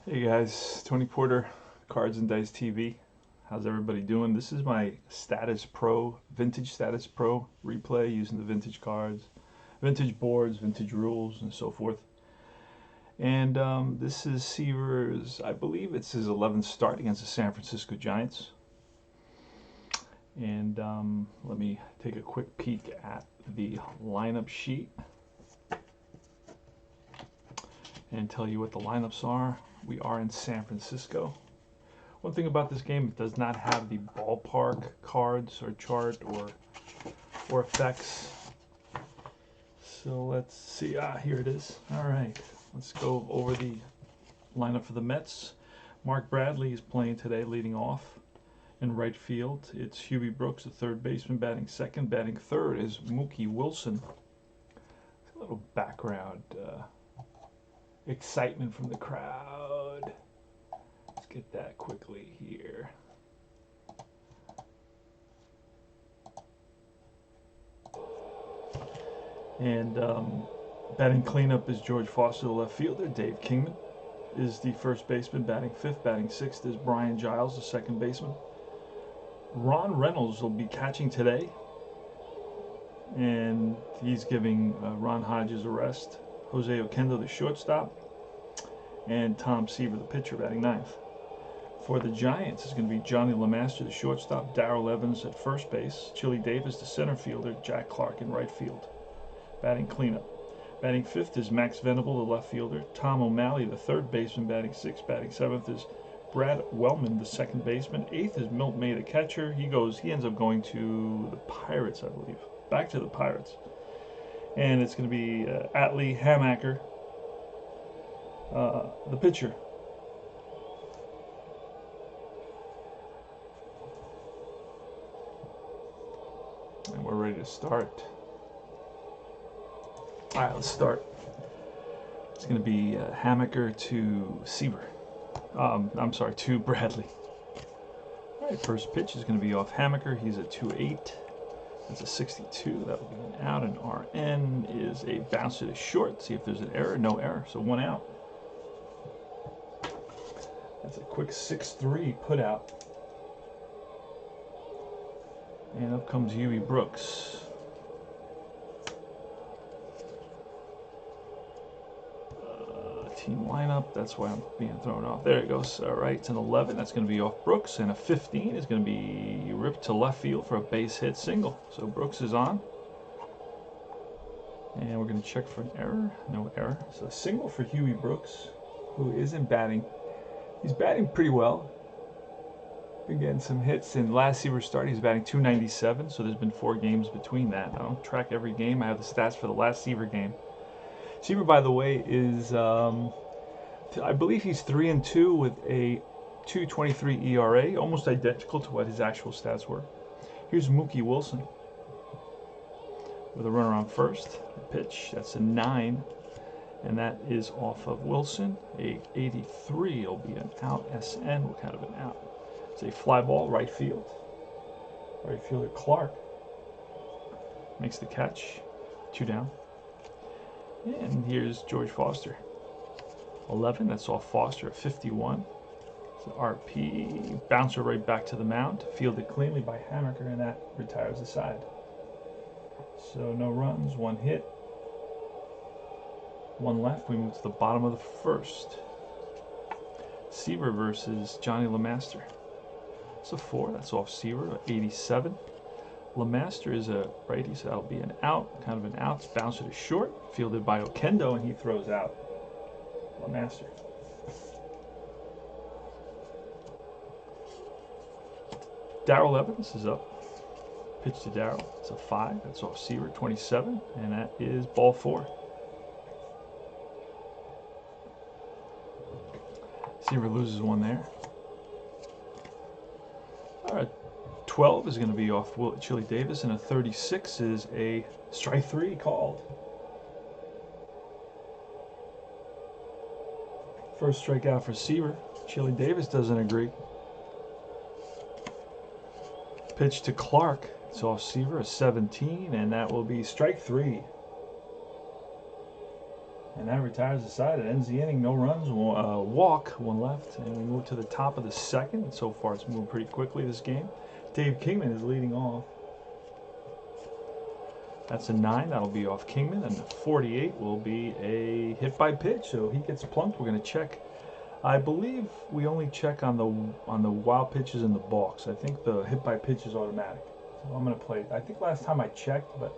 Hey guys, Tony Porter, Cards and Dice TV. How's everybody doing? This is my Statis Pro, Vintage Statis Pro replay using the vintage cards, vintage boards, vintage rules, and so forth. And this is Seaver's, I believe it's his 11th start against the San Francisco Giants. And let me take a quick peek at the lineup sheet and tell you what the lineups are. We are in San Francisco. One thing about this game, it does not have the ballpark cards or chart or effects. So let's see. Here it is. All right, let's go over the lineup for the Mets. Mark Bradley is playing today, leading off. In right field, it's Huey Brooks, the third baseman, batting second. Batting third is Mookie Wilson. A little background excitement from the crowd. Let's get that quickly here. And batting cleanup is George Foster, the left fielder. Dave Kingman is the first baseman, batting fifth. Batting sixth is Brian Giles, the second baseman. Ron Reynolds will be catching today, and he's giving Ron Hodges a rest. Jose Oquendo, the shortstop, and Tom Seaver, the pitcher, batting ninth. For the Giants, it's going to be Johnny LeMaster, the shortstop, Darrell Evans at first base, Chili Davis, the center fielder, Jack Clark in right field, batting cleanup. Batting fifth is Max Venable, the left fielder, Tom O'Malley, the third baseman, batting sixth. Batting seventh is Brad Wellman, the second baseman. Eighth is Milt May, the catcher. He ends up going to the Pirates, I believe. Back to the Pirates. And it's going to be Atlee Hammaker, the pitcher. And we're ready to start. All right, let's start. It's going to be Hammaker to Seaver. To Bradley. All right, first pitch is going to be off Hammaker. He's a 2-8. That's a 62. That will be an out. And RN is a bouncer to short. See if there's an error. No error. So one out. That's a quick 6-3 put out. And up comes Huey Brooks. Team lineup. That's why I'm being thrown off. There it goes. All right, it's an 11. That's going to be off Brooks. And a 15 is going to be ripped to left field for a base hit single. So Brooks is on. And we're going to check for an error. No error. So a single for Huey Brooks, who isn't batting. He's batting pretty well. Been getting some hits. In last Seaver start, he's batting 297. So there's been 4 games between that. I don't track every game. I have the stats for the last Seaver game. Seaver, by the way, is I believe he's 3-2 with a 2.23 ERA, almost identical to what his actual stats were. Here's Mookie Wilson with a runner on first. Pitch, that's a 9, and that is off of Wilson. A 83 will be an out. SN, what kind of an out? It's a fly ball, right field. Right fielder Clark makes the catch. 2 down. And here's George Foster. 11, that's off Foster, 51. So RP, bouncer right back to the mound, fielded cleanly by Hammaker, and that retires the side. So no runs, 1 hit, 1 left. We move to the bottom of the first. Seaver versus Johnny LeMaster. It's a 4, that's off Seaver, 87. LeMaster is a righty, so that'll be an out, kind of an out. It's bouncer to short, fielded by Oquendo, and he throws out LeMaster. Darrell Evans is up. Pitch to Darrell. It's a 5. That's off Seaver, 27, and that is ball 4. Seaver loses 1 there. All right. 12 is going to be off Chili Davis, and a 36 is a strike 3 called. First strikeout for Seaver. Chili Davis doesn't agree. Pitch to Clark. It's off Seaver, a 17, and that will be strike 3. And that retires the side. It ends the inning. No runs, walk, one left. And we move to the top of the second. So far it's moving pretty quickly this game. Dave Kingman is leading off. That's a 9. That'll be off Kingman. And the 48 will be a hit by pitch. So he gets plunked. We're going to check. I believe we only check on the wild pitches in the box. I think the hit by pitch is automatic. So I'm going to play. I think last time I checked, but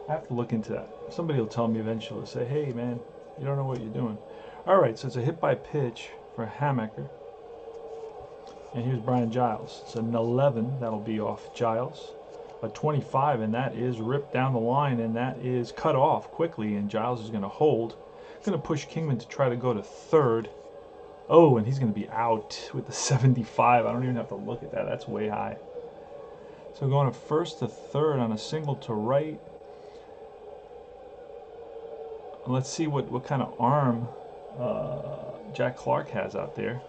I have to look into that. Somebody will tell me eventually. Say, hey man, you don't know what you're doing. All right, so it's a hit by pitch for Hammaker. And here's Brian Giles. It's an 11. That'll be off Giles. A 25, and that is ripped down the line, and that is cut off quickly, and Giles is going to hold. Going to push Kingman to try to go to third. Oh, and he's going to be out with the 75. I don't even have to look at that. That's way high. So going to first to third on a single to right. Let's see what kind of arm Jack Clark has out there.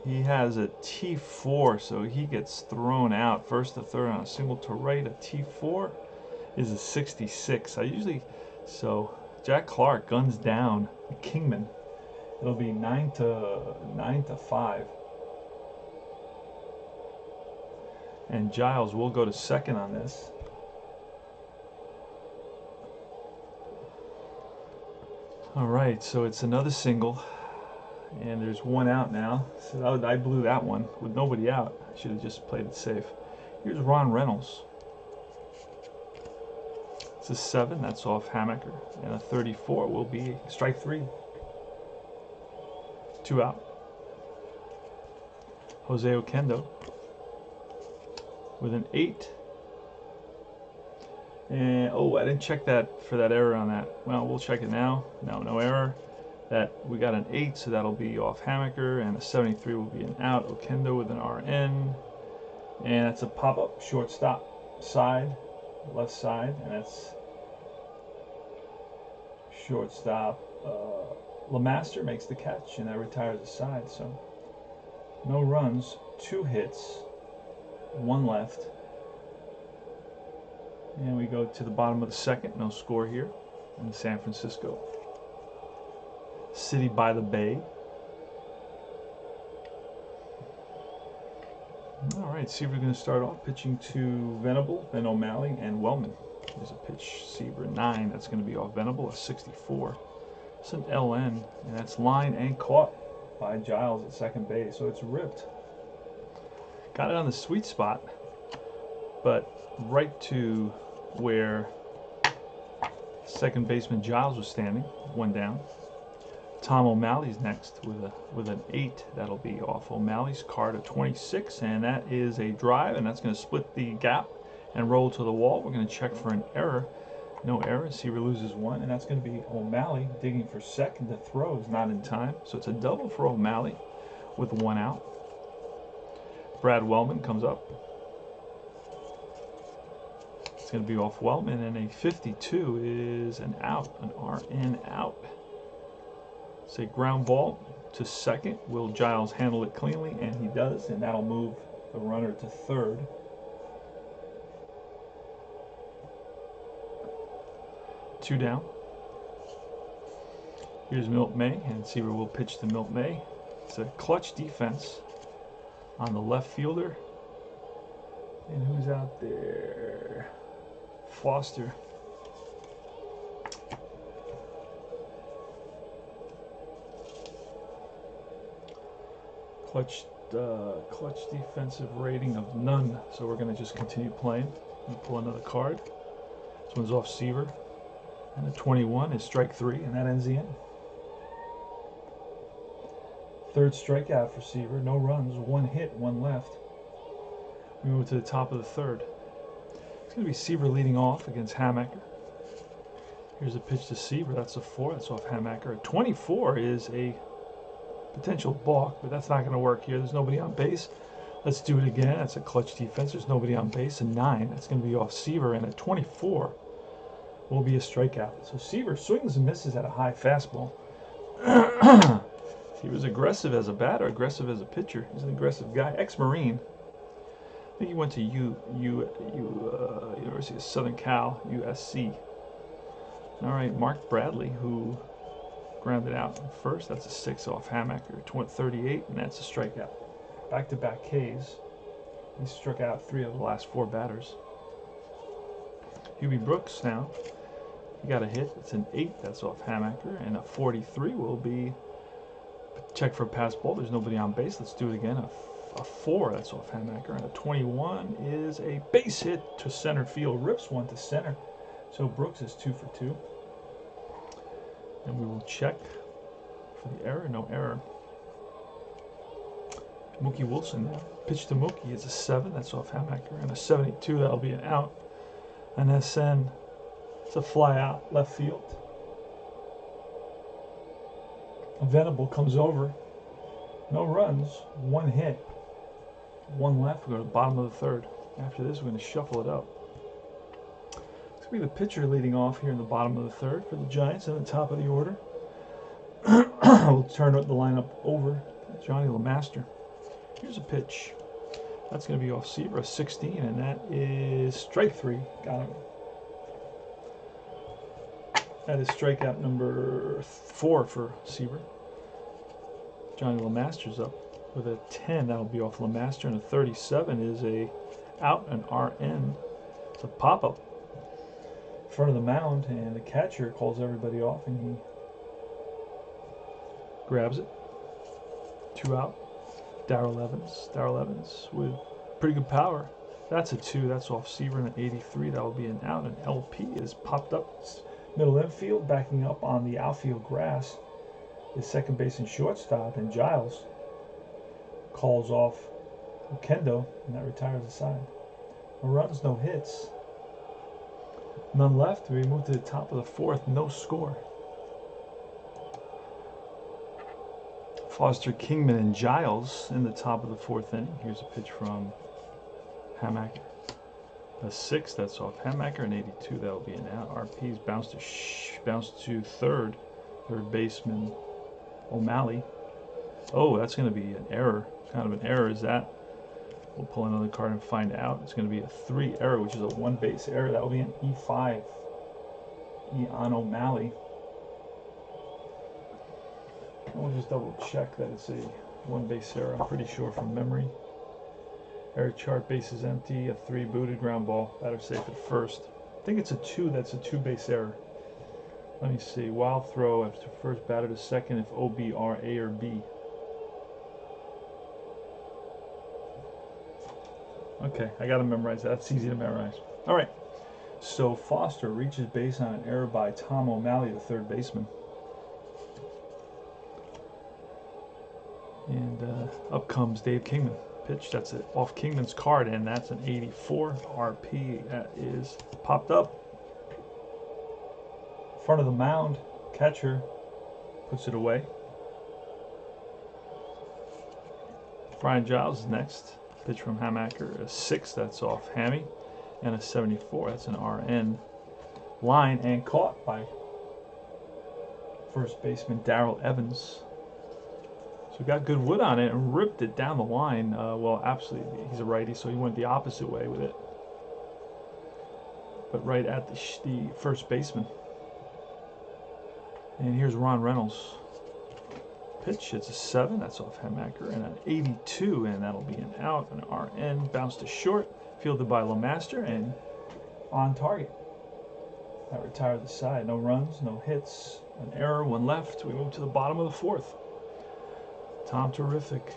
He has a T4, so he gets thrown out first to third on a single to right. A T4 is a 66. So Jack Clark guns down Kingman. It'll be 9 to 5. And Giles will go to second on this. All right, so it's another single. And there's one out now. So I blew that one with nobody out. I should have just played it safe. Here's Ron Reynolds. It's a 7. That's off Hammaker. And a 34 will be strike 3. 2 out. Jose Oquendo with an 8. And oh, I didn't check that for that error on that. Well, we'll check it now. No error. That we got an 8, so that'll be off Hammaker, and a 73 will be an out. Oquendo with an RN, and that's a pop-up shortstop side, left side, and that's shortstop. LeMaster makes the catch, and that retires the side. So no runs, 2 hits, 1 left, and we go to the bottom of the second. No score here in San Francisco. City by the Bay. All right, Seaver's going to start off pitching to Venable, then O'Malley, and Wellman. There's a pitch, Seaver 9. That's going to be off Venable, a 64. It's an LN, and that's line and caught by Giles at second base, so it's ripped. Got it on the sweet spot, but right to where second baseman Giles was standing, 1 down. Tom O'Malley's next with an 8. That'll be off O'Malley's card, a 26, and that is a drive, and that's going to split the gap and roll to the wall. We're going to check for an error. No error. Seaver loses 1, and that's going to be O'Malley digging for second. The throw is not in time, so it's a double for O'Malley with 1 out. Brad Wellman comes up. It's going to be off Wellman, and a 52 is an out, an RN out. It's a ground ball to second. Will Giles handle it cleanly? And he does, and that'll move the runner to third. Two down. Here's Milt May, and Seaver will pitch to Milt May. It's a clutch defense on the left fielder. And who's out there? Foster. Clutch defensive rating of none. So we're going to just continue playing. We'll pull another card. This one's off Seaver. And the 21 is strike 3, and that ends the inning. Third strikeout for Seaver. No runs, 1 hit, 1 left. We move to the top of the third. It's going to be Seaver leading off against Hammaker. Here's a pitch to Seaver. That's a 4. That's off Hammaker. A 24 is a potential balk, but that's not going to work here. There's nobody on base. Let's do it again. That's a clutch defense. There's nobody on base. A 9. That's going to be off Seaver, and a 24 will be a strikeout. So Seaver swings and misses at a high fastball. He was aggressive as a batter, aggressive as a pitcher. He's an aggressive guy. Ex-Marine. think he went to University of Southern Cal, USC. All right, Mark Bradley, who grounded out first. That's a 6 off Hammaker, 38, and that's a strikeout. Back-to-back Ks. He struck out 3 of the last 4 batters. Hubie Brooks now. He got a hit. It's an 8. That's off Hammaker, and a 43 will be check for a pass ball. There's nobody on base. Let's do it again. A 4. That's off Hammaker, and a 21 is a base hit to center field. Rips one to center. So Brooks is 2 for 2. And we will check for the error. No error. Mookie Wilson now. Pitch to Mookie is a 7. That's off Hammaker. And a 72. That'll be an out. And SN. It's a fly out left field. Venable comes over. No runs. 1 hit. 1 left. We go to the bottom of the 3rd. After this, we're going to shuffle it up. It's going to be the pitcher leading off here in the bottom of the 3rd for the Giants in the top of the order. We'll turn the lineup over. Johnny LeMaster. Here's a pitch. That's going to be off Seaver, a 16, and that is strike 3. Got him. That is strikeout number 4 for Seaver. Johnny LeMaster's up with a 10. That'll be off LeMaster, and a 37 is a out, an RN. It's a pop-up in front of the mound, and the catcher calls everybody off, and he grabs it. 2 out. Darrell Evans with pretty good power. That's a 2. That's off Seaver, and an 83. That will be an out. And LP is popped up middle infield, backing up on the outfield grass. Is second base and shortstop, and Giles calls off Kendo, and that retires the side. No runs, no hits. None left. We move to the top of the 4th. No score. Foster, Kingman, and Giles in the top of the 4th inning. Here's a pitch from Hammaker. A 6, that's off Hammaker, and 82, that'll be an out. RP's bounced to third baseman O'Malley. Oh, that's going to be an error. What kind of an error is that? We'll pull another card and find out. It's going to be a 3 error, which is a 1 base error. That will be an E5. E on O'Malley. We'll just double check that it's a 1 base error. I'm pretty sure from memory. Error chart, base is empty, a 3 booted, ground ball, batter safe at first. I think it's a 2, that's a 2 base error. Let me see, wild throw after first, batter to second if OB are A or B. Okay, I gotta memorize that, that's easy to memorize. All right, so Foster reaches base on an error by Tom O'Malley, the 3rd baseman. And up comes Dave Kingman. Pitch, that's it off Kingman's card, and that's an 84. RP that is popped up in front of the mound. Catcher puts it away. Brian Giles is next. Pitch from Hammaker, a 6, that's off Hammy, and a 74, that's an RN. Line and caught by first baseman Darrell Evans. So got good wood on it and ripped it down the line. Well, absolutely, he's a righty, so he went the opposite way with it. But right at the first baseman. And here's Ron Reynolds. Pitch, it's a 7, that's off Hammaker, and an 82, and that'll be an out. An RN, bounced to short, fielded by LeMaster, and on target. That retired the side. No runs, no hits, an error, 1 left. We move to the bottom of the 4th. Tom Terrific.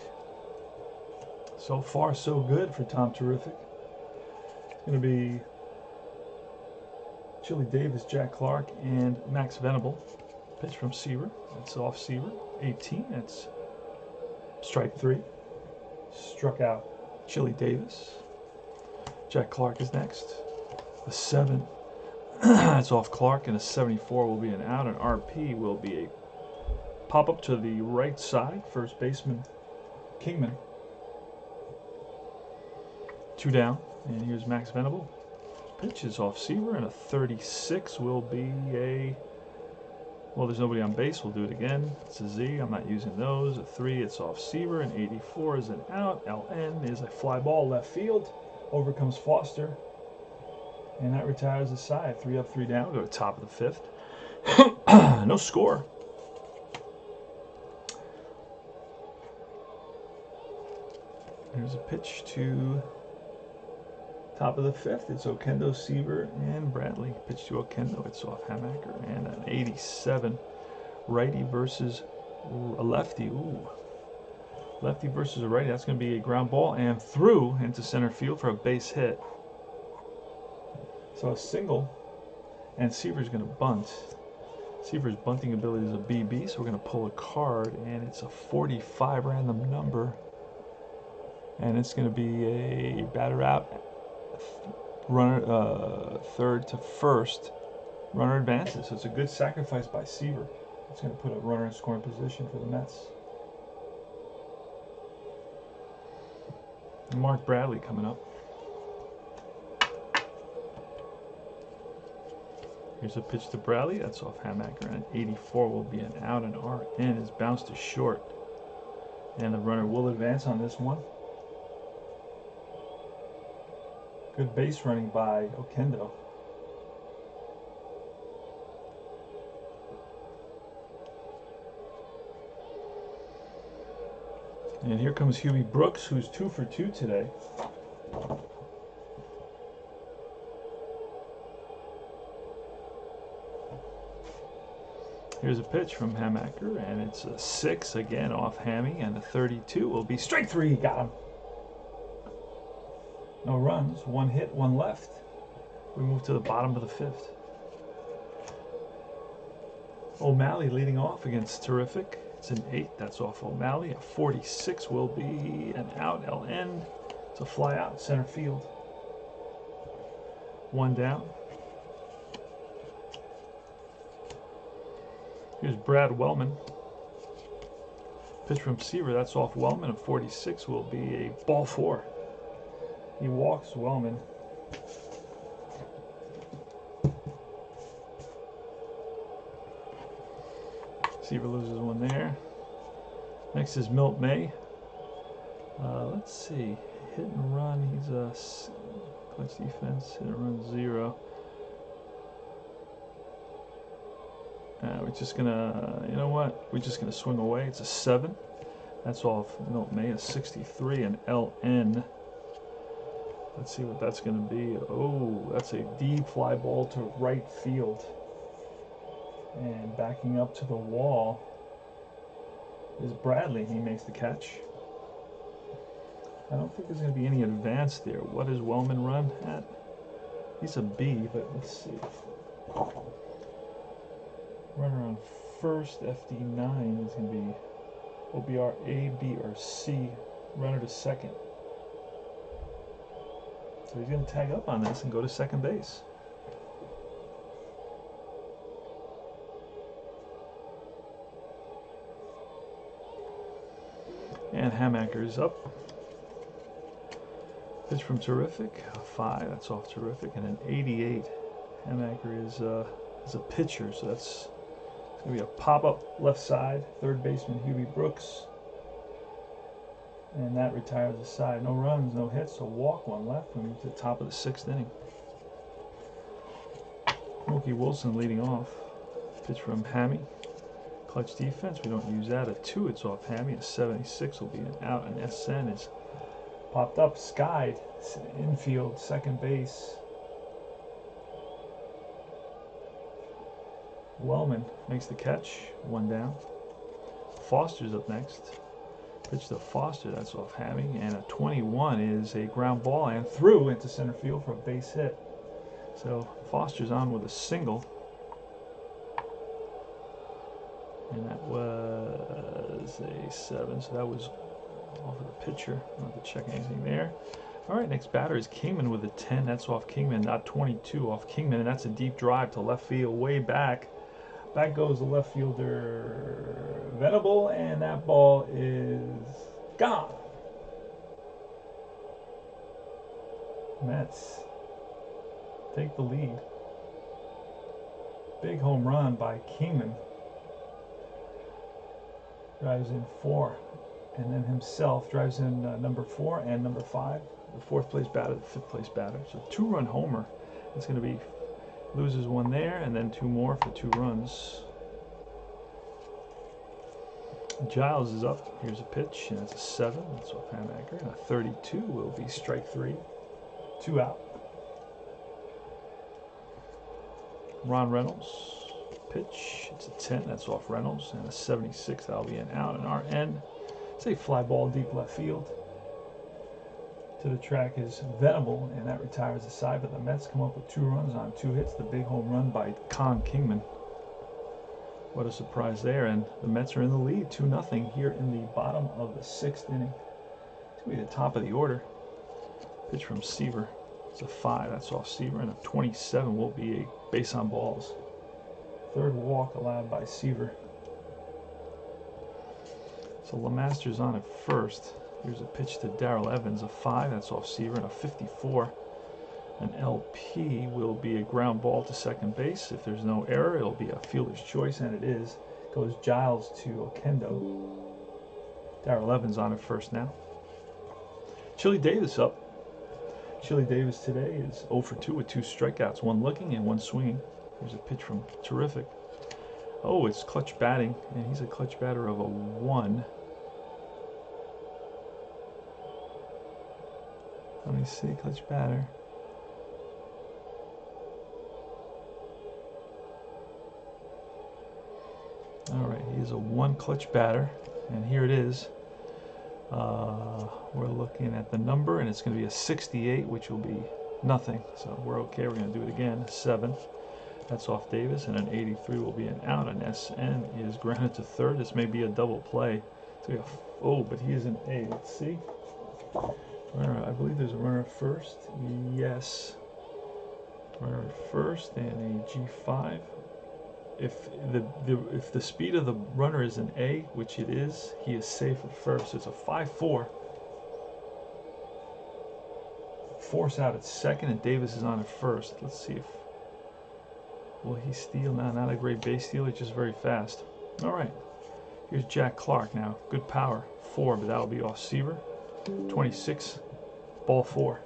So far, so good for Tom Terrific. It's going to be Chili Davis, Jack Clark, and Max Venable. Pitch from Seaver. That's off Seaver. 18. That's strike 3. Struck out Chili Davis. Jack Clark is next. A 7. That's off Clark, and a 74 will be an out. An RP will be a pop up to the right side, first baseman Kingman. 2 down, and here's Max Venable. Pitch is off Seaver, and a 36 will be a, well, there's nobody on base, we'll do it again. It's a Z, I'm not using those. A 3, it's off Seaver, and 84 is an out. LN is a fly ball left field. Over comes Foster, and that retires the side. 3 up, 3 down. Go to top of the 5th. No score. Here's a pitch to top of the 5th. It's Okendo, Seaver, and Bradley. Pitch to Okendo. It's off Hammaker. And an 87. Righty versus a lefty. Ooh. Lefty versus a righty. That's going to be a ground ball and through into center field for a base hit. So a single. And Seaver's going to bunt. Seaver's bunting ability is a BB. So we're going to pull a card. And it's a 45 random number. And it's going to be a batter out. Runner third to first. Runner advances. So it's a good sacrifice by Seaver. It's going to put a runner in scoring position for the Mets. Mark Bradley coming up. Here's a pitch to Bradley. That's off Hammaker. And 84 will be an out, and RN is bounced to short. And the runner will advance on this one. Good base running by Okendo. And here comes Huey Brooks, who's 2 for 2 today. Here's a pitch from Hammaker, and it's a 6 again off Hammy, and the 32 will be strike 3. Got him. No runs, 1 hit, 1 left. We move to the bottom of the 5th. O'Malley leading off against Terrific. It's an 8. That's off O'Malley. A 46 will be an out. LN. It's a fly out center field. 1 down. Here's Brad Wellman. Pitch from Seaver. That's off Wellman. A 46 will be a ball 4. He walks Wellman. Seaver loses 1 there. Next is Milt May. Let's see. Hit and run. He's a clutch defense. Hit and run 0. We're just gonna, you know what? We're just gonna swing away. It's a 7. That's off Milt May. A 63 and LN. Let's see what that's gonna be. Oh, that's a deep fly ball to right field. And backing up to the wall is Bradley. He makes the catch. I don't think there's going to be any advance there. What does Wellman run at? He's a B, but let's see. Runner on first, FD9 is going to be OBR A, B, or C. Runner to second. So he's going to tag up on this and go to second base. And Hammaker is up. Pitch from Terrific, a 5. That's off Terrific, and an 88. Hammaker is a pitcher, so that's going to be a pop-up left side. Third baseman Huey Brooks, and that retires the side. No runs, no hits, so walk, 1 left. We move to the top of the 6th inning. Mookie Wilson leading off. Pitch from Hammy. Clutch defense, we don't use that. A 2, it's off Hammy. A 76 will be an out, and SN is popped up, skied, infield, second base. Wellman makes the catch, 1 down. Foster's up next. Pitch to Foster, that's off Hammy, and a 21 is a ground ball and through into center field for a base hit. So Foster's on with a single. And that was a 7, so that was off of the pitcher. I don't have to check anything there. All right, next batter is Kingman with a 10. That's off Kingman, not 22 off Kingman, and that's a deep drive to left field, way back. Back goes the left fielder, Venable, and that ball is gone. Mets take the lead. Big home run by Kingman. Drives in 4, and then himself drives in number 4 and number 5. the fourth place batter, the fifth place batter. So 2-run homer. It's going to be loses one there, and then 2 more for 2 runs. Giles is up. Here's a pitch, and it's a 7. That's off Hammaker. And a 32 will be strike 3. 2 out. Ron Reynolds, pitch. It's a 10. That's off Reynolds. And a 76. That'll be an out. And our end, say fly ball deep left field. To the track is Venable, and that retires the side. But the Mets come up with 2 runs on 2 hits. The big home run by Con Kingman. What a surprise there, and the Mets are in the lead, 2-0 here in the bottom of the 6th inning. It's going to be the top of the order. Pitch from Seaver. It's a 5, that's off Seaver, and a 27 will be a base on balls. 3rd walk allowed by Seaver. So LeMaster's on at first. Here's a pitch to Darrell Evans, a 5, that's off Seaver, and a 54. An LP will be a ground ball to second base. If there's no error, it'll be a fielder's choice, and it is. Goes Giles to Oquendo. Darrell Evans on at first now. Chili Davis up. Chili Davis today is 0 for 2 with 2 strikeouts, 1 looking and 1 swinging. Here's a pitch from Terrific. Oh, it's clutch batting, and he's a clutch batter of a 1. Let me see, clutch batter. Alright, he is a 1 clutch batter, and here it is. We're looking at the number, and it's going to be a 68, which will be nothing, so we're okay. We're going to do it again. 7, that's off Davis, and an 83 will be an out. An SN is grounded to 3rd. This may be a double play. Oh, but he is an A. Let's see. I believe there's a runner at first. Yes. Runner at first, and a G5. If the speed of the runner is an A, which it is, he is safe at first. It's a 5-4. Force out at second, and Davis is on at first. Let's see if will he steal? No, not a great base steal. It's just very fast. All right. Here's Jack Clark now. Good power. 4, but that'll be off Seaver. 26. Ball 4.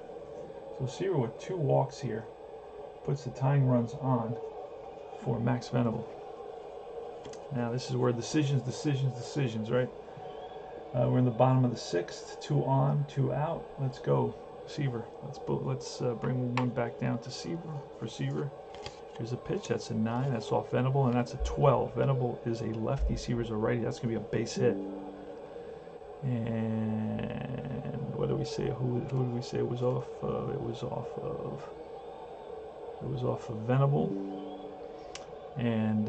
So Seaver with 2 walks here puts the tying runs on for Max Venable. Now this is where decisions, right? We're in the bottom of the 6th. 2 on, 2 out. Let's go, Seaver. Let's bring one back down to Seaver for Seaver. Here's a pitch. That's a 9. That's off Venable, and that's a 12. Venable is a lefty. Seaver's a righty. That's gonna be a base hit. And what do we say? Who did we say it was off? It was off of Venable. And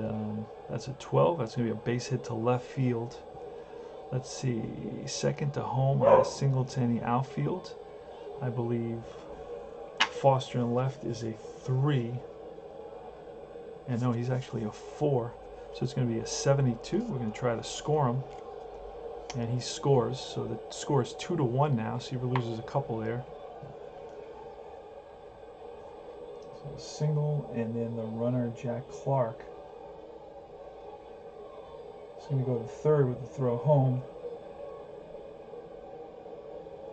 that's a 12. That's going to be a base hit to left field. Let's see. Second to home on a Singleton outfield. I believe Foster in left is a 3. And no, he's actually a 4. So it's going to be a 72. We're going to try to score him. And he scores. So the score is 2-1 now. Seaver loses a couple there. So a single, and then the runner Jack Clark is going to go to 3rd with the throw home.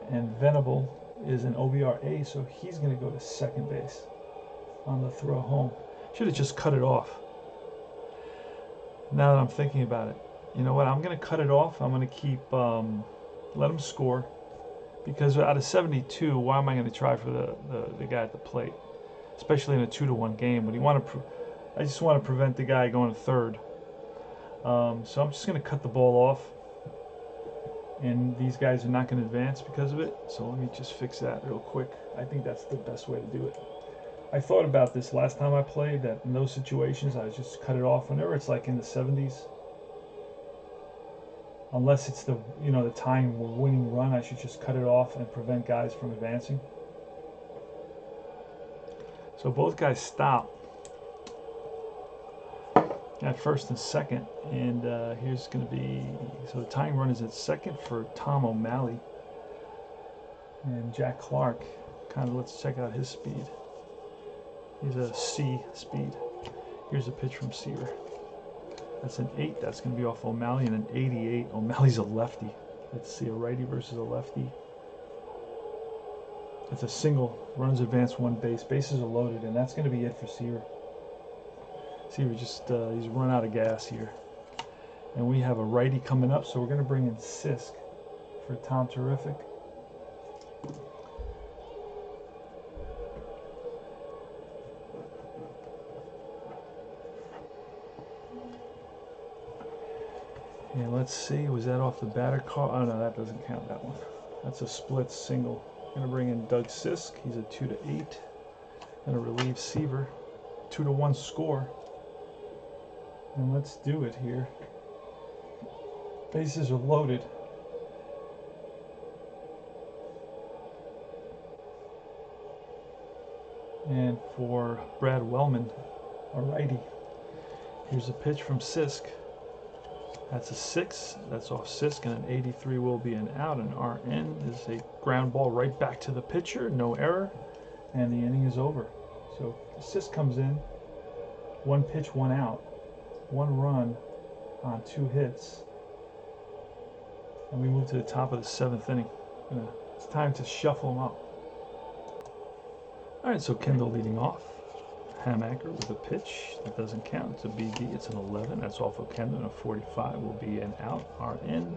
And Venable is an OBRA, so he's going to go to second base on the throw home. Should have just cut it off. Now that I'm thinking about it, you know what? I'm going to cut it off. I'm going to keep let him score, because out of 72, why am I going to try for the guy at the plate? Especially in a 2-1 game. But I just want to prevent the guy going to 3rd. So I'm just going to cut the ball off. And these guys are not going to advance because of it. So let me just fix that real quick. I think that's the best way to do it. I thought about this last time I played, that in those situations I just cut it off whenever it's like in the 70s. Unless it's the tying winning run, I should just cut it off and prevent guys from advancing. So both guys stop at first and second, and here's going to be, so the tying run is at second for Tom O'Malley, and Jack Clark, let's check out his speed. He's a C speed. Here's a pitch from Seaver. That's an 8. That's going to be off O'Malley, and an 88. O'Malley's a lefty. Let's see, a righty versus a lefty. It's a single. Runners advance one base. Bases are loaded, and that's going to be it for Seaver. Seaver just he's run out of gas here. And we have a righty coming up, so we're going to bring in Sisk for Tom Terrific. And let's see, was that off the batter call? Oh no, that doesn't count, that one. That's a split single. Going to bring in Doug Sisk. He's a 2-8. Going to relieve Seaver. 2-1 score. And let's do it here. Bases are loaded. And for Brad Wellman, a righty. Here's a pitch from Sisk. That's a 6. That's off Sisk, and an 83 will be an out. An RN is a ground ball right back to the pitcher. No error. And the inning is over. So Sisk comes in. 1 pitch, 1 out. 1 run on 2 hits. And we move to the top of the 7th inning. It's time to shuffle them up. All right, so Kendall leading off. Hammaker with a pitch. That doesn't count. It's a BD. It's an 11. That's off of Kendall. And a 45 will be an out. RN.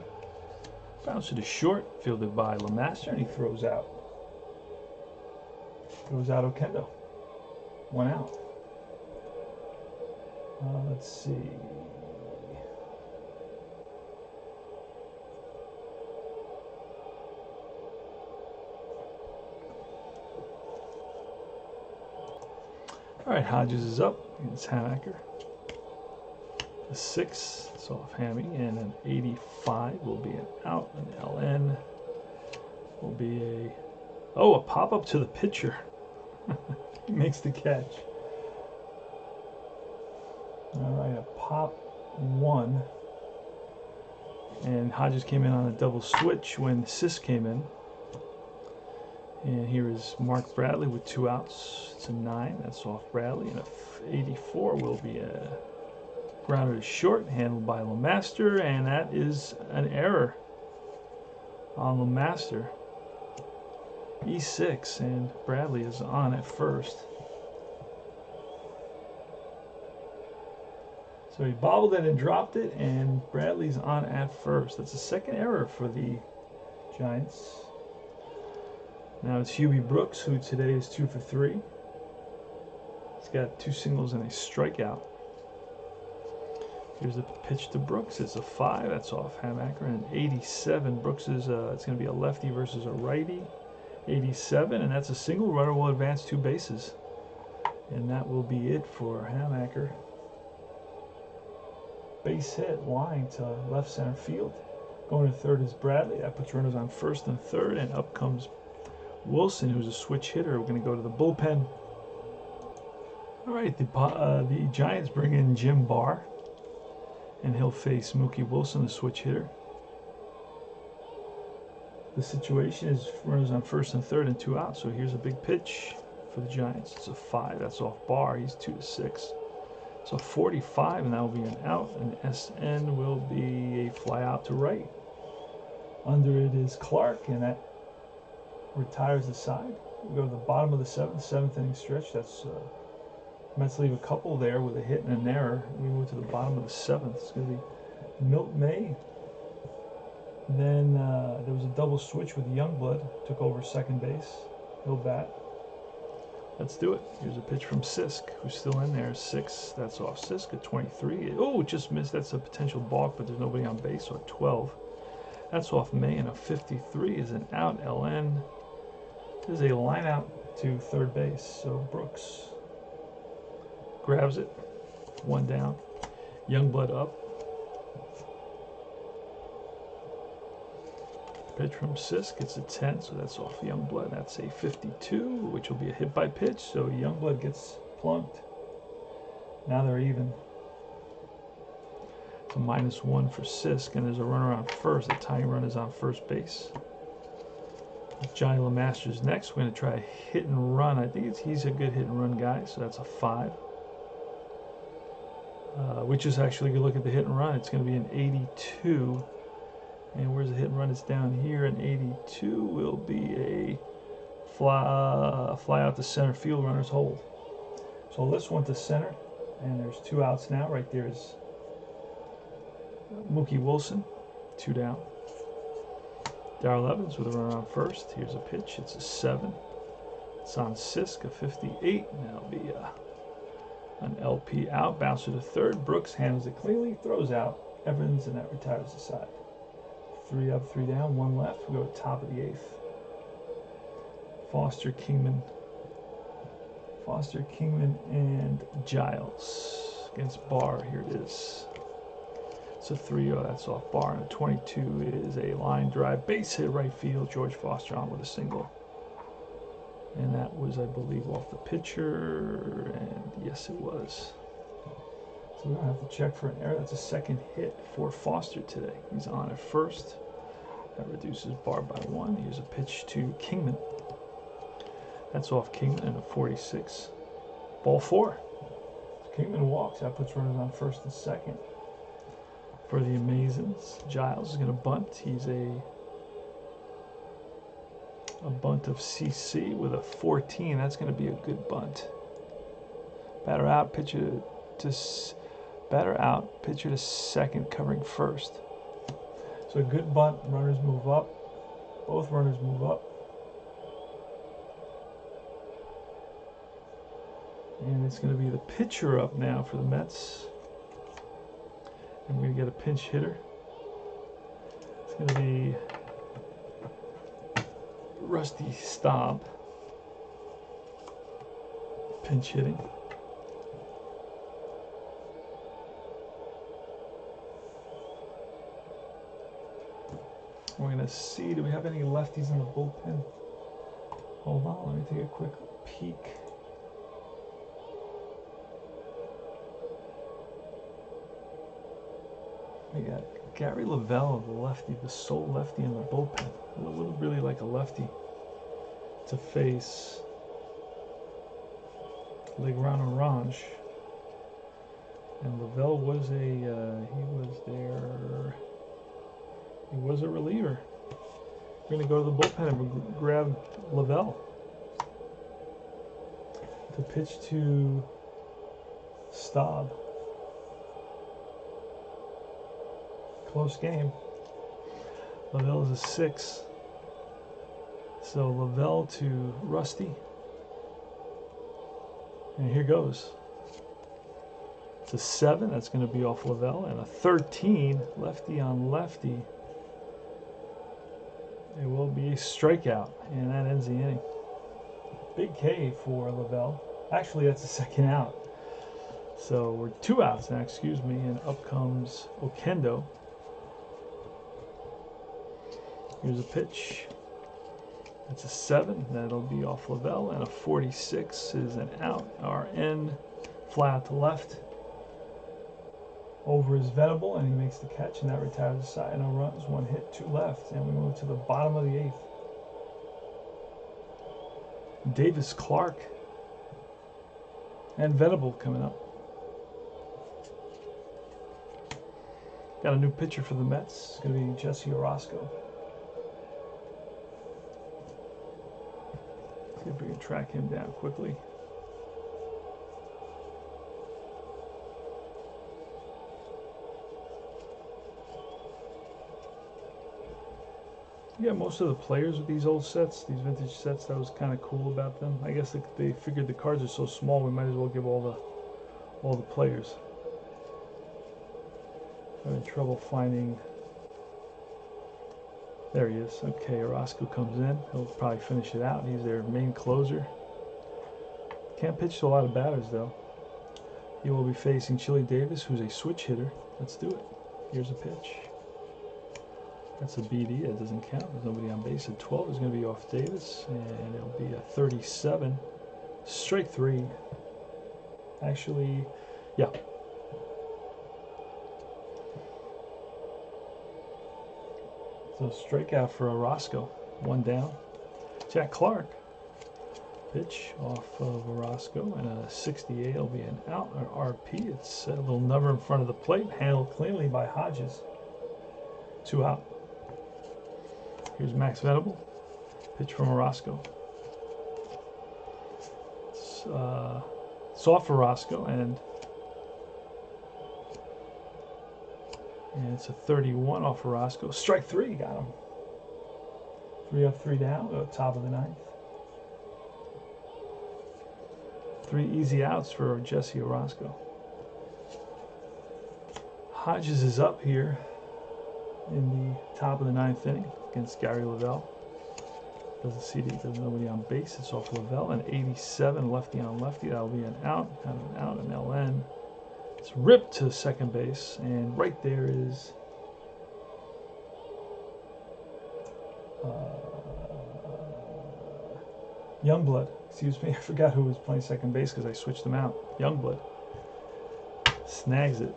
Bounce to the short. Fielded by LeMaster, and he throws out. Goes out Okendo. 1 out. Let's see. All right, Hodges is up against Hammaker. A 6, it's off Hammy, and an 85 will be an out. An LN will be a pop up to the pitcher. He makes the catch. All right, a pop 1. And Hodges came in on a double switch when Sisk came in. And here is Mark Bradley with 2 outs. It's a 9. That's off Bradley. And a 84 will be a grounder to short, handled by LeMaster. And that is an error on LeMaster. E6, and Bradley is on at first. So he bobbled it and dropped it, and Bradley's on at first. That's the second error for the Giants. Now it's Hubie Brooks, who today is 2 for 3. He's got 2 singles and a strikeout. Here's the pitch to Brooks. It's a 5. That's off Hammaker. And an 87. Brooks is it's going to be a lefty versus a righty. 87, and that's a single. Runner will advance 2 bases. And that will be it for Hammaker. Base hit, line to left center field. Going to third is Bradley. That puts runners on first and third, and up comes Wilson, who's a switch hitter. We're going to go to the bullpen. All right, the Giants bring in Jim Barr, and he'll face Mookie Wilson, the switch hitter. The situation is runners on first and third and 2 outs. So here's a big pitch for the Giants. It's a 5. That's off Barr. He's 2-6. So 45, and that will be an out. And SN will be a fly out to right. Under it is Clark, and that retires the side. We go to the bottom of the 7th inning stretch. That's Mets leave a couple there with a hit and an error. We move to the bottom of the 7th. It's going to be Milt May. Then there was a double switch with Youngblood. Took over second base. He'll bat. Let's do it. Here's a pitch from Sisk, who's still in there. 6. That's off Sisk at 23. Oh, just missed. That's a potential balk, but there's nobody on base. So at 12. That's off May, and a 53 is an out. LN. There's a line out to third base. So Brooks grabs it. 1 down. Youngblood up. Pitch from Sisk, it's a 10, so that's off Youngblood. That's a 52, which will be a hit by pitch, so Youngblood gets plunked. Now they're even. It's a -1 for Sisk, and there's a runner on first. The tying run is on first base. Johnny LeMaster's next. We're going to try a hit and run. I think he's a good hit and run guy, so that's a 5. Which is actually, you look at the hit and run, it's going to be an 82. And where's the hit and run? It's down here. An 82 will be a fly out to center field, runners hold. So this went to center, and there's 2 outs now. Right there is Mookie Wilson, 2 down. Darrell Evans with a runner on first. Here's a pitch. It's a 7. It's on Sisk, a 58. And that'll be an LP out. Bouncer to third. Brooks handles it cleanly, throws out Evans, and that retires the side. 3 up, 3 down, 1 left. We go to top of the 8th. Foster, Kingman, and Giles against Barr. Here it is. It's a 3-0. That's off Barr. And a 22 is a line drive base hit right field. George Foster on with a single. And that was, I believe, off the pitcher. And yes, it was. So we don't have to check for an error. That's a second hit for Foster today. He's on at first. That reduces Barr by 1. Here's a pitch to Kingman. That's off Kingman and a 46. Ball 4. Kingman walks. That puts runners on first and second. For the Amazons, Giles is going to bunt. He's a bunt of CC with a 14. That's going to be a good bunt. Batter out, pitcher to second, covering first. So a good bunt. Runners move up. Both runners move up. And it's going to be the pitcher up now for the Mets. And we're going to get a pinch hitter. It's going to be Rusty Staub. Pinch hitting. We're going to see, do we have any lefties in the bullpen? Hold on, let me take a quick peek. We got Gary Lavelle, the lefty, the sole lefty in the bullpen. I would really like a lefty to face Legrand Orange. And Lavelle was he was a reliever. We're going to go to the bullpen and grab Lavelle to pitch to Staub. Close game. Lavelle is a 6. So Lavelle to Rusty. And here goes. It's a 7. That's going to be off Lavelle. And a 13. Lefty on lefty. It will be a strikeout. And that ends the inning. Big K for Lavelle. Actually, that's the second out. So we're 2 outs now, excuse me. And up comes Okendo. Here's a pitch. It's a 7. That'll be off Lavelle. And a 46 is an out. RN. Fly out to left. Over is Venable, and he makes the catch, and that retires the side. No runs, 1 hit, 2 left. And we move to the bottom of the 8th. Davis Clark and Venable coming up. Got a new pitcher for the Mets. It's going to be Jesse Orozco. See if we can track him down quickly. Yeah, most of the players with these old sets, these vintage sets, that was kind of cool about them. I guess they figured the cards are so small, we might as well give all the players. I'm having trouble finding. There he is. Okay, Orozco comes in. He'll probably finish it out. He's their main closer. Can't pitch to a lot of batters, though. He will be facing Chili Davis, who's a switch hitter. Let's do it. Here's a pitch. That's a BD. It doesn't count. There's nobody on base. At 12 is going to be off Davis, and it'll be a 37. Strike 3. Actually, yeah. So strikeout for Orozco. 1 down. Jack Clark. Pitch off of Orozco, and a 68 will be an out, an RP. It's a little number in front of the plate, handled cleanly by Hodges. 2 out. Here's Max Venable. Pitch from Orozco. soft for Roscoe, and it's a 31 off for Roscoe. Strike 3, got him. 3 up, 3 down, top of the 9th. 3 easy outs for Jesse Orozco. Hodges is up here in the top of the 9th inning against Gary Lavelle. Doesn't see that there's nobody on base. It's off Lavelle. An 87 lefty on lefty. That'll be an out, an LN. It's ripped to second base, and right there is Youngblood. Excuse me, I forgot who was playing second base because I switched them out. Youngblood snags it.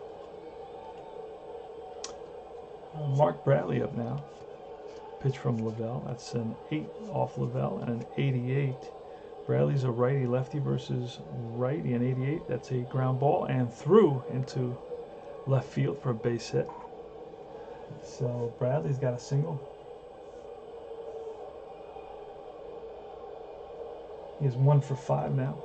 Mark Bradley up now. Pitch from Lavelle. That's an 8 off Lavelle and an 88. Bradley's a righty lefty versus righty, an 88. That's a ground ball and through into left field for a base hit. So Bradley's got a single. He is 1 for 5 now.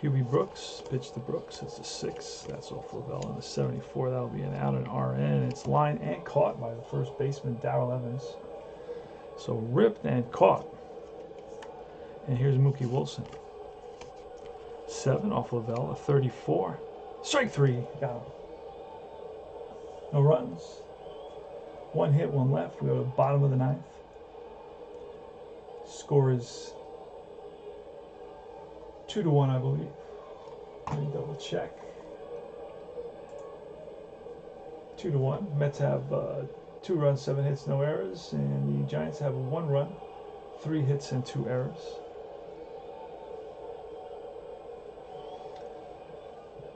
QB Brooks, pitch to Brooks. It's a 6. That's off Lavelle. And a 74. That'll be an out and RN. It's lined and caught by the first baseman, Darrell Evans. So ripped and caught. And here's Mookie Wilson. 7 off Lavelle. A 34. Strike 3. Got him. No runs. 1 hit, 1 left. We go to the bottom of the 9th. Score is 2-1, I believe. Let me double check. 2-1. Mets have 2 runs, 7 hits, no errors, and the Giants have 1 run, 3 hits, and 2 errors.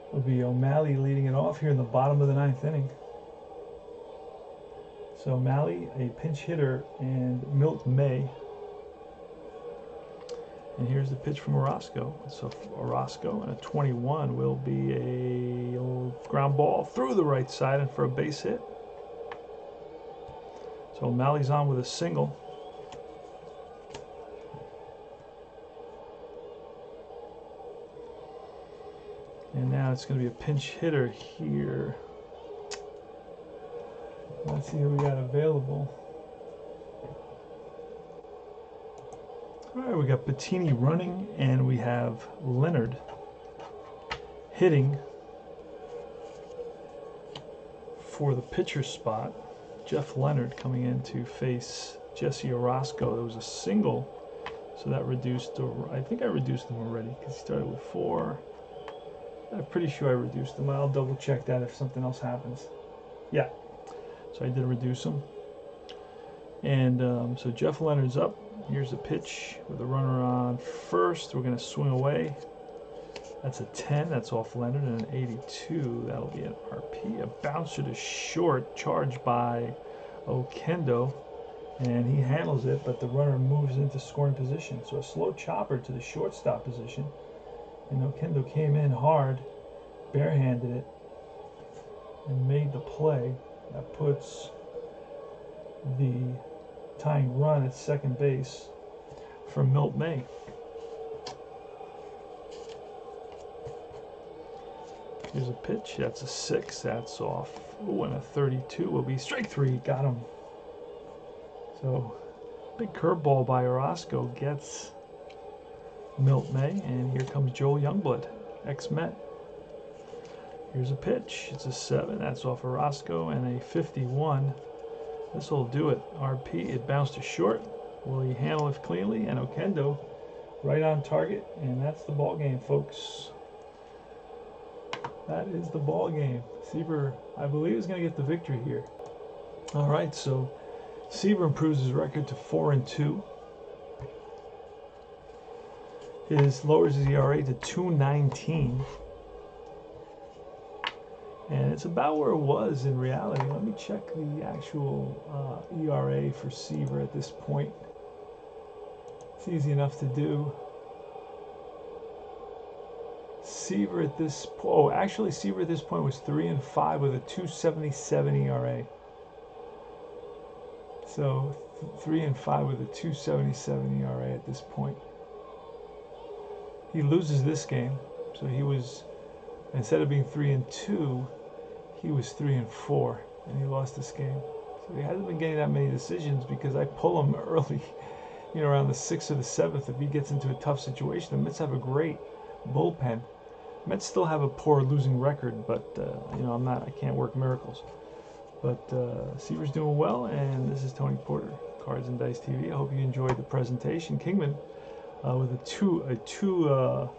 It'll be O'Malley leading it off here in the bottom of the 9th inning. So O'Malley, a pinch hitter, and Milt May. And here's the pitch from Orozco. So Orozco and a 21 will be a ground ball through the right side and for a base hit. So O'Malley's on with a single. And now it's going to be a pinch hitter here. Let's see who we got available. All right, we got Bettini running, and we have Leonard hitting for the pitcher spot. Jeff Leonard coming in to face Jesse Orozco. There was a single, so that reduced, I think I reduced him already because he started with 4. I'm pretty sure I reduced him. I'll double check that if something else happens. Yeah, so I did reduce him. And so Jeff Leonard's up. Here's the pitch with a runner on first. We're going to swing away. That's a 10. That's off Leonard. And an 82. That'll be an RP. A bouncer to short, charged by Okendo. And he handles it, but the runner moves into scoring position. So a slow chopper to the shortstop position. And Okendo came in hard, barehanded it, and made the play. That puts the tying run at second base for Milt May. Here's a pitch. That's a 6. That's off. Ooh, and a 32 will be strike 3. Got him. So, big curveball by Orozco gets Milt May, and here comes Joel Youngblood, ex-Met. Here's a pitch. It's a 7. That's off Orozco, and a 51. This will do it. RP. It bounced to short. Will he handle it cleanly? And Okendo right on target, and that's the ball game, folks. That is the ball game. Seaver, I believe, is going to get the victory here. All right, so Seaver improves his record to 4-2. His lowers his ERA to 2.19. And it's about where it was in reality. Let me check the actual ERA for Seaver at this point. It's easy enough to do. Seaver at this Seaver at this point was 3-5 with a 2.77 ERA. So 3-5 with a 2.77 ERA at this point. He loses this game, so he was, instead of being 3-2, he was 3-4, and he lost this game. So he hasn't been getting that many decisions because I pull him early, around the 6th or the 7th if he gets into a tough situation. The Mets have a great bullpen. Mets still have a poor losing record, but I can't work miracles. But Seaver's doing well, and this is Tony Porter, Cards and Dice TV. I hope you enjoyed the presentation. Kingman with a two